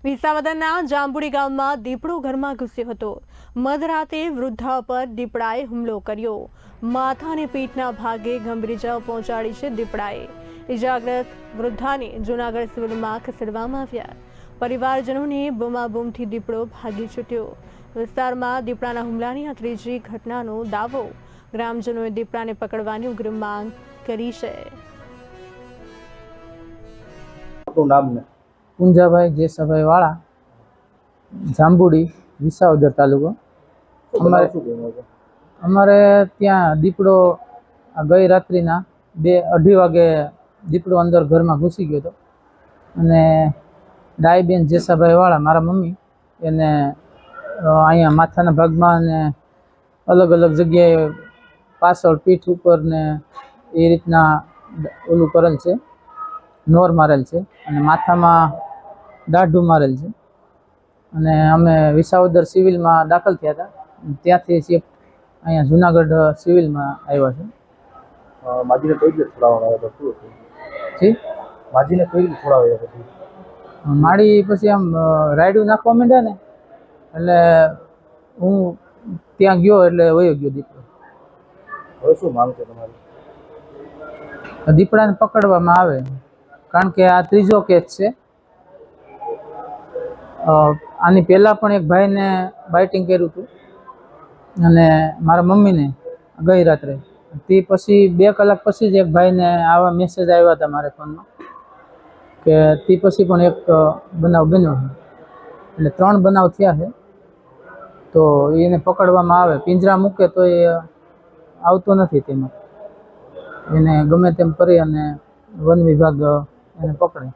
વિસાવદરના જાંબુડી ગામમાં દીપડો ઘરમાં ઘૂસ્યો હતો। મધરાતે વૃદ્ધા પર દીપડાએ હુમલો કર્યો। માથા અને પીઠના ભાગે ગંભીર ઇજાઓ પહોંચાડી છે દીપડાએ। ઇજાગ્રસ્ત વૃદ્ધાને જૂનાગઢ સિવિલમાં ખસેડવામાં આવ્યા। પરિવારજનોને બૂમાબૂમથી દીપડો ભાગી છૂટ્યો। વિસ્તારમાં દીપડાના હુમલાની આ ત્રીજી ઘટનાનો દાવો। ગ્રામજનોએ દીપડાને પકડવાની ઉગ્ર માંગ કરી છે। પૂંજાભાઈ જેસાભાઈ વાળા, જાંબુડી, વિસાવદર તાલુકો। અમારે ત્યાં દીપડો ગઈ રાત્રિના 2-2:30 વાગે દીપડો અંદર ઘરમાં ઘૂસી ગયો હતો અને ડાયબેન જેસાભાઈ વાળા, મારા મમ્મી, એને અહીંયા માથાના ભાગમાં અને અલગ અલગ જગ્યાએ પાછળ પીઠ ઉપર ને એ રીતના ઓલું કરેલ છે, નોર મારેલ છે અને માથામાં દાઢું મારેલ છે અને અમે વિસાવદર સિવિલમાં દાખલ થયા હતા। ત્યાંથી શિફ્ટ અહીંયા જૂનાગઢ સિવિલમાં આવ્યા છે। માજીને કઈ રીતે છોડાવવાનો હતો? શું હતું? જી, માજીને કઈ રીતે છોડાવ્યા પછી? માડી પછી આમ રાયડું નાખવા માંડ્યા ને એટલે હું ત્યાં ગયો એટલે વયો ગયો દીપડો। હવે શું માંગ છે તમારી? દીપડાને પકડવામાં આવે, કારણ કે આ ત્રીજો કેસ છે। આની પહેલાં પણ એક ભાઈને બાઇટિંગ કર્યું હતું અને મારા મમ્મીને ગઈ રાત્રે। તે પછી 2 કલાક પછી જ એક ભાઈને આવા મેસેજ આવ્યા હતા મારા ફોનમાં કે તે પછી પણ એક બનાવ બન્યો છે, એટલે 3 બનાવ થયા છે। તો એને પકડવામાં આવે, પિંજરા મૂકે તો એ આવતો નથી, તેમાં એને ગમે તેમ કરી અને વન વિભાગ એને પકડે।